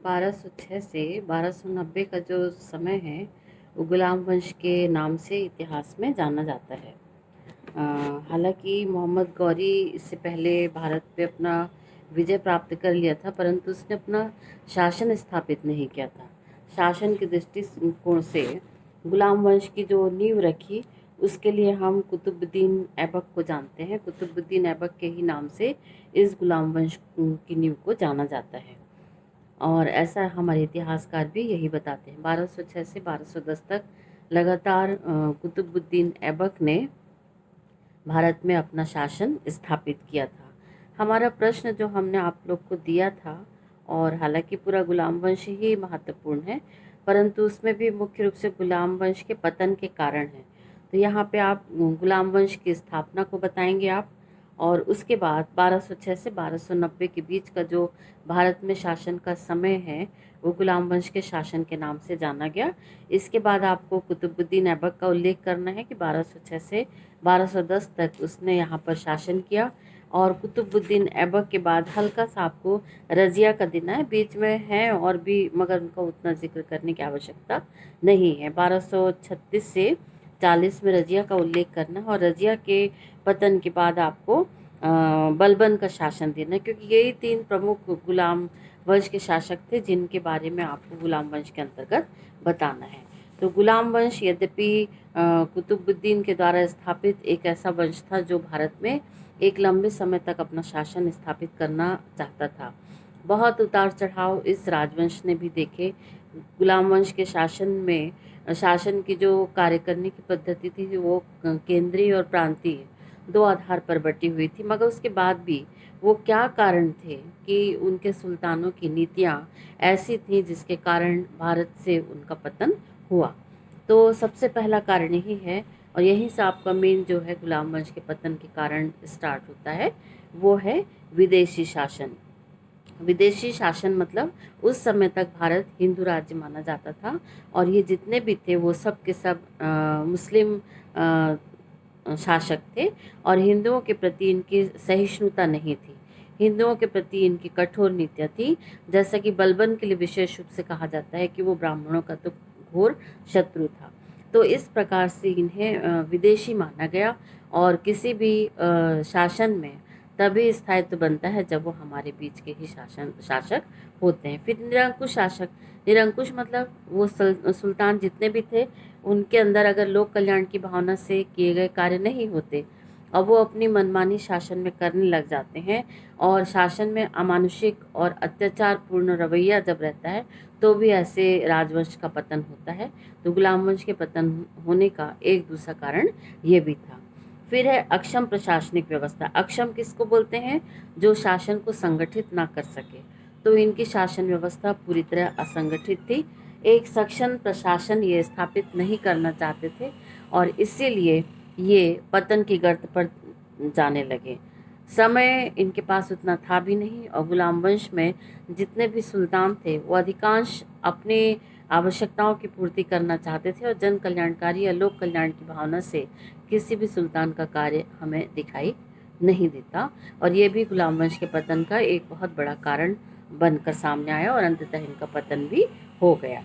1206 से 1290 का जो समय है वो गुलाम वंश के नाम से इतिहास में जाना जाता है। हालांकि मोहम्मद गौरी इससे पहले भारत पे अपना विजय प्राप्त कर लिया था, परंतु उसने अपना शासन स्थापित नहीं किया था। शासन की दृष्टिकोण से गुलाम वंश की जो नींव रखी, उसके लिए हम कुतुबुद्दीन ऐबक को जानते हैं। कुतुबुद्दीन ऐबक के ही नाम से इस गुलाम वंश की नींव को जाना जाता है और ऐसा हमारे इतिहासकार भी यही बताते हैं। 1206 से 1210 तक लगातार कुतुबुद्दीन ऐबक ने भारत में अपना शासन स्थापित किया था। हमारा प्रश्न जो हमने आप लोग को दिया था, और हालांकि पूरा गुलाम वंश ही महत्वपूर्ण है, परंतु उसमें भी मुख्य रूप से गुलाम वंश के पतन के कारण है। तो यहाँ पे आप गुलाम वंश की स्थापना को बताएंगे आप, और उसके बाद 1206 से 1290 के बीच का जो भारत में शासन का समय है वो गुलाम वंश के शासन के नाम से जाना गया। इसके बाद आपको कुतुबुद्दीन ऐबक का उल्लेख करना है कि 1206 से 1210 तक उसने यहाँ पर शासन किया, और कुतुबुद्दीन ऐबक के बाद हल्का सा आपको रजिया का देना है, बीच में है और भी, मगर उनका उतना जिक्र करने की आवश्यकता नहीं है। 1236 से 40 में रजिया का उल्लेख करना है, और रजिया के पतन के बाद आपको बलबन का शासन देना है, क्योंकि यही तीन प्रमुख गुलाम वंश के शासक थे जिनके बारे में आपको गुलाम वंश के अंतर्गत बताना है। तो गुलाम वंश यद्यपि कुतुबुद्दीन के द्वारा स्थापित एक ऐसा वंश था जो भारत में एक लंबे समय तक अपना शासन स्थापित करना चाहता था। बहुत उतार चढ़ाव इस राजवंश ने भी देखे। गुलाम वंश के शासन की जो कार्य करने की पद्धति थी वो केंद्रीय और प्रांतीय दो आधार पर बटी हुई थी, मगर उसके बाद भी वो क्या कारण थे कि उनके सुल्तानों की नीतियाँ ऐसी थी जिसके कारण भारत से उनका पतन हुआ। तो सबसे पहला कारण यही है, और यहीं से आपका मेन जो है गुलाम वंश के पतन के कारण स्टार्ट होता है, वो है विदेशी शासन। विदेशी शासन मतलब उस समय तक भारत हिंदू राज्य माना जाता था, और ये जितने भी थे वो सब के सब मुस्लिम शासक थे, और हिंदुओं के प्रति इनकी सहिष्णुता नहीं थी। हिंदुओं के प्रति इनकी कठोर नीतियाँ थी। जैसा कि बलबन के लिए विशेष रूप से कहा जाता है कि वो ब्राह्मणों का तो घोर शत्रु था। तो इस प्रकार से इन्हें विदेशी माना गया, और किसी भी शासन में तभी स्थायित्व बनता है जब वो हमारे बीच के ही शासक होते हैं। फिर निरंकुश शासक, निरंकुश मतलब वो सुल्तान जितने भी थे उनके अंदर अगर लोक कल्याण की भावना से किए गए कार्य नहीं होते और वो अपनी मनमानी शासन में करने लग जाते हैं, और शासन में अमानुषिक और अत्याचार पूर्ण रवैया जब रहता है तो भी ऐसे राजवंश का पतन होता है। तो गुलाम वंश के पतन होने का एक दूसरा कारण ये भी था। फिर है अक्षम प्रशासनिक व्यवस्था। अक्षम किसको बोलते हैं? जो शासन को संगठित ना कर सके। तो इनकी शासन व्यवस्था पूरी तरह असंगठित थी। एक सक्षम प्रशासन ये स्थापित नहीं करना चाहते थे, और इसीलिए ये पतन की गर्त पर जाने लगे। समय इनके पास उतना था भी नहीं, और गुलाम वंश में जितने भी सुल्तान थे वो अधिकांश अपने आवश्यकताओं की पूर्ति करना चाहते थे, और जन कल्याणकारी या लोक कल्याण की भावना से किसी भी सुल्तान का कार्य हमें दिखाई नहीं देता, और ये भी गुलाम वंश के पतन का एक बहुत बड़ा कारण बनकर सामने आया, और अंततः इनका पतन भी हो गया।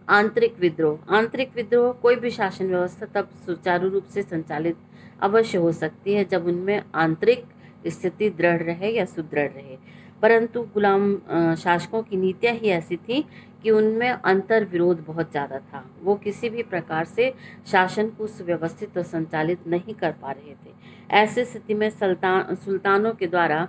आंतरिक विद्रोह। आंतरिक विद्रोह कोई भी शासन व्यवस्था तब सुचारू रूप से संचालित अवश्य हो सकती है जब उनमें आंतरिक स्थिति दृढ़ रहे या सुदृढ़ रहे, परंतु गुलाम शासकों की नीतियां ही ऐसी थी कि उनमें अंतर विरोध बहुत ज़्यादा था। वो किसी भी प्रकार से शासन को सुव्यवस्थित और संचालित नहीं कर पा रहे थे। ऐसी स्थिति में सुल्तानों के द्वारा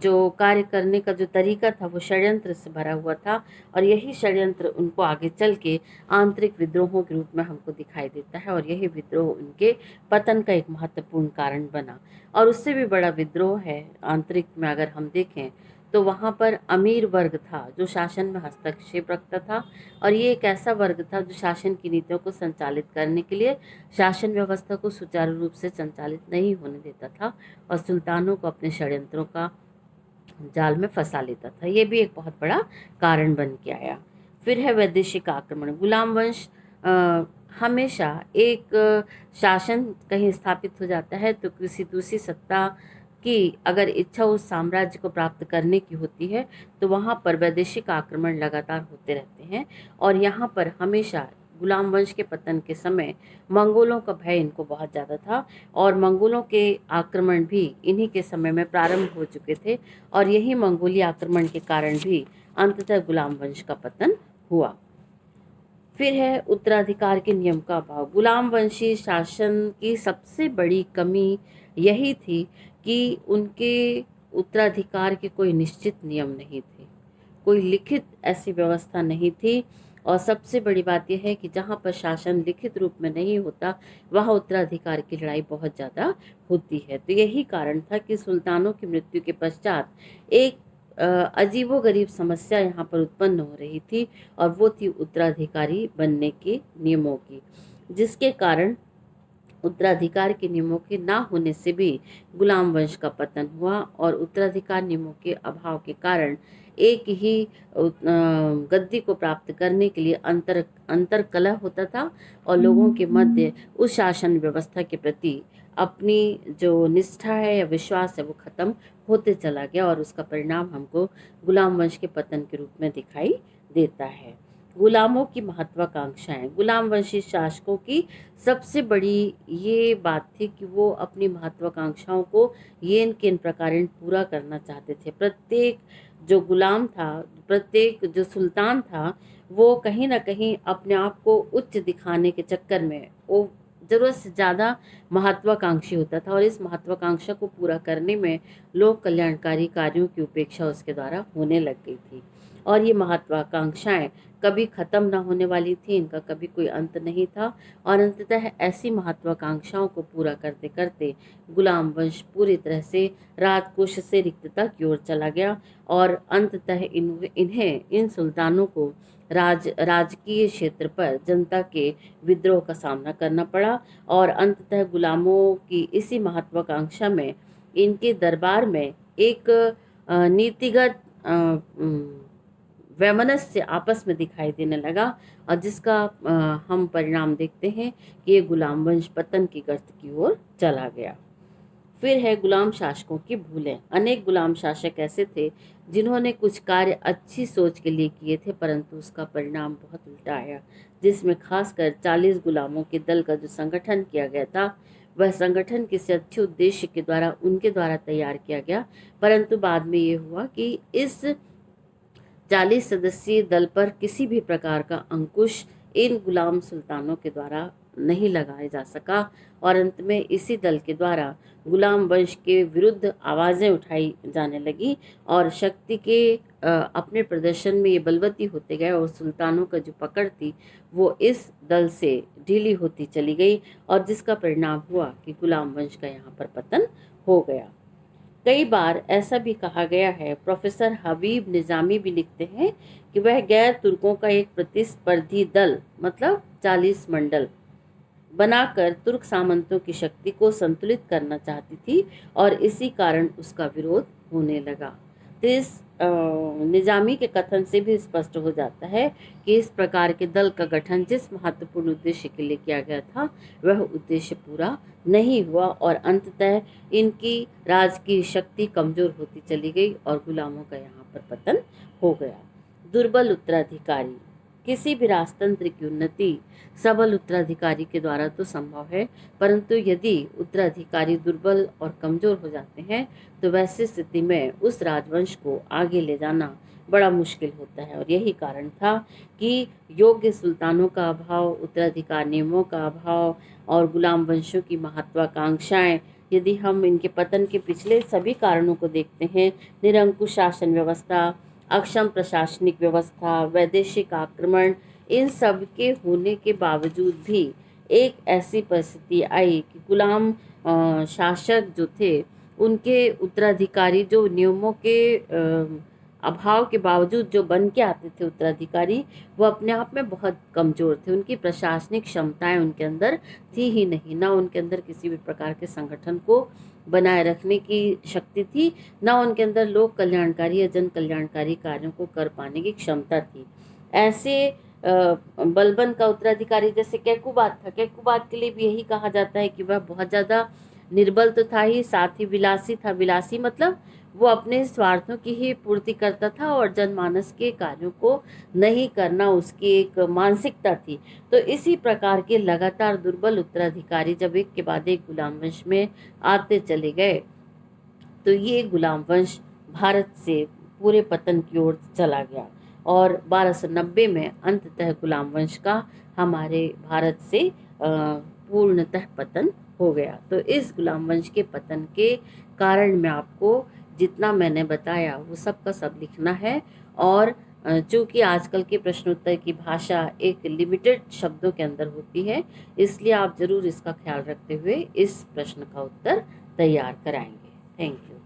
जो कार्य करने का जो तरीका था वो षड्यंत्र से भरा हुआ था, और यही षड्यंत्र उनको आगे चल के आंतरिक विद्रोहों के रूप में हमको दिखाई देता है, और यही विद्रोह उनके पतन का एक महत्वपूर्ण कारण बना। और उससे भी बड़ा विद्रोह है आंतरिक में अगर हम देखें तो वहाँ पर अमीर वर्ग था जो शासन में हस्तक्षेप रखता था, और ये एक ऐसा वर्ग था जो शासन की नीतियों को संचालित करने के लिए शासन व्यवस्था को सुचारू रूप से संचालित नहीं होने देता था, और सुल्तानों को अपने षड्यंत्रों का जाल में फंसा लेता था। ये भी एक बहुत बड़ा कारण बन के आया। फिर है वैदेशिक आक्रमण। गुलाम वंश हमेशा एक शासन कहीं स्थापित हो जाता है तो किसी दूसरी सत्ता कि अगर इच्छा उस साम्राज्य को प्राप्त करने की होती है तो वहाँ पर वैदेशिक आक्रमण लगातार होते रहते हैं। और यहाँ पर हमेशा गुलाम वंश के पतन के समय मंगोलों का भय इनको बहुत ज़्यादा था, और मंगोलों के आक्रमण भी इन्हीं के समय में प्रारंभ हो चुके थे, और यही मंगोली आक्रमण के कारण भी अंततः गुलाम वंश का पतन हुआ। फिर है उत्तराधिकार के नियम का अभाव। गुलाम वंशी शासन की सबसे बड़ी कमी यही थी कि उनके उत्तराधिकार के कोई निश्चित नियम नहीं थे, कोई लिखित ऐसी व्यवस्था नहीं थी। और सबसे बड़ी बात यह है कि जहाँ पर शासन लिखित रूप में नहीं होता वहाँ उत्तराधिकार की लड़ाई बहुत ज़्यादा होती है। तो यही कारण था कि सुल्तानों की मृत्यु के पश्चात एक अजीबोगरीब समस्या यहाँ पर उत्पन्न हो रही थी, और वो थी उत्तराधिकारी बनने के नियमों की, जिसके कारण उत्तराधिकार के नियमों के ना होने से भी गुलाम वंश का पतन हुआ। और उत्तराधिकार नियमों के अभाव के कारण एक ही गद्दी को प्राप्त करने के लिए अंतर कलह होता था, और लोगों के मध्य उस शासन व्यवस्था के प्रति अपनी जो निष्ठा है या विश्वास है वो खत्म होते चला गया, और उसका परिणाम हमको गुलाम वंश के पतन के रूप में दिखाई देता है। गुलामों की महत्वाकांक्षाएं। गुलाम वंशी शासकों की सबसे बड़ी ये बात थी कि वो अपनी महत्वाकांक्षाओं को ये किन प्रकार पूरा करना चाहते थे। प्रत्येक जो गुलाम था, प्रत्येक जो सुल्तान था, वो कहीं ना कहीं अपने आप को उच्च दिखाने के चक्कर में वो ज़रूरत से ज़्यादा महत्वाकांक्षी होता था, और इस महत्वाकांक्षा को पूरा करने में लोक कल्याणकारी कार्यों की उपेक्षा उसके द्वारा होने लग गई थी। और ये महत्वाकांक्षाएं कभी खत्म ना होने वाली थी, इनका कभी कोई अंत नहीं था। और अंततः ऐसी महत्वाकांक्षाओं को पूरा करते करते गुलाम वंश पूरी तरह से राजकोष से रिक्तता की ओर चला गया, और अंततः इन सुल्तानों को राजकीय क्षेत्र पर जनता के विद्रोह का सामना करना पड़ा। और अंततः गुलामों की इसी महत्वाकांक्षा में इनके दरबार में एक नीतिगत वैमनस्य आपस में दिखाई देने लगा, और जिसका हम परिणाम देखते हैं कि ये गुलाम वंश पतन की गर्त की ओर चला गया। फिर है गुलाम शासकों की भूलें। अनेक गुलाम शासक ऐसे थे जिन्होंने कुछ कार्य अच्छी सोच के लिए किए थे, परंतु उसका परिणाम बहुत उल्टा आया, जिसमें खासकर 40 गुलामों के दल का जो संगठन किया गया था, वह संगठन किसी अच्छे उद्देश्य के द्वारा उनके द्वारा तैयार किया गया, परंतु बाद में ये हुआ कि इस 40 सदस्यीय दल पर किसी भी प्रकार का अंकुश इन गुलाम सुल्तानों के द्वारा नहीं लगाया जा सका, और अंत में इसी दल के द्वारा गुलाम वंश के विरुद्ध आवाज़ें उठाई जाने लगी, और शक्ति के अपने प्रदर्शन में ये बलवती होते गए, और सुल्तानों का जो पकड़ थी वो इस दल से ढीली होती चली गई, और जिसका परिणाम हुआ कि गुलाम वंश का यहाँ पर पतन हो गया। कई बार ऐसा भी कहा गया है, प्रोफेसर हबीब निजामी भी लिखते हैं कि वह गैर तुर्कों का एक प्रतिस्पर्धी दल मतलब 40 मंडल बनाकर तुर्क सामंतों की शक्ति को संतुलित करना चाहती थी, और इसी कारण उसका विरोध होने लगा। तो इस निजामी के कथन से भी स्पष्ट हो जाता है कि इस प्रकार के दल का गठन जिस महत्वपूर्ण उद्देश्य के लिए किया गया था वह उद्देश्य पूरा नहीं हुआ, और अंततः इनकी राजकीय शक्ति कमजोर होती चली गई, और गुलामों का यहाँ पर पतन हो गया। दुर्बल उत्तराधिकारी। किसी भी राजतंत्र की उन्नति सबल उत्तराधिकारी के द्वारा तो संभव है, परंतु यदि उत्तराधिकारी दुर्बल और कमजोर हो जाते हैं तो वैसी स्थिति में उस राजवंश को आगे ले जाना बड़ा मुश्किल होता है। और यही कारण था कि योग्य सुल्तानों का अभाव, उत्तराधिकार नियमों का अभाव और गुलाम वंशों की महत्वाकांक्षाएं, यदि हम इनके पतन के पिछले सभी कारणों को देखते हैं, निरंकुश शासन व्यवस्था, अक्षम प्रशासनिक व्यवस्था, वैदेशिक आक्रमण, इन सब के होने के बावजूद भी एक ऐसी परिस्थिति आई कि गुलाम शासक जो थे उनके उत्तराधिकारी जो नियमों के अभाव के बावजूद जो बन के आते थे उत्तराधिकारी, वो अपने आप में बहुत कमज़ोर थे। उनकी प्रशासनिक क्षमताएं उनके अंदर थी ही नहीं, ना उनके अंदर किसी भी प्रकार के संगठन को बनाए रखने की शक्ति थी, ना उनके अंदर लोक कल्याणकारी या जन कल्याणकारी कार्यों को कर पाने की क्षमता थी। ऐसे बलबन का उत्तराधिकारी जैसे कैकुबाद था, कैकुबाद के लिए भी यही कहा जाता है कि वह बहुत ज़्यादा निर्बल तो था ही, साथ ही विलासी था। विलासी मतलब वो अपने स्वार्थों की ही पूर्ति करता था और जनमानस के कार्यों को नहीं करना उसकी एक मानसिकता थी। तो इसी प्रकार के लगातार दुर्बल उत्तराधिकारी जब एक के बाद एक गुलाम वंश में आते चले गए, तो ये गुलाम वंश भारत से पूरे पतन की ओर चला गया और 1290 में अंततः गुलाम वंश का हमारे भारत से पूर्णतः पतन हो गया। तो इस गुलाम वंश के पतन के कारण में आपको जितना मैंने बताया वो सब का सब लिखना है। और चूंकि आजकल के प्रश्नोत्तर की भाषा एक लिमिटेड शब्दों के अंदर होती है, इसलिए आप जरूर इसका ख्याल रखते हुए इस प्रश्न का उत्तर तैयार कराएंगे। Thank you.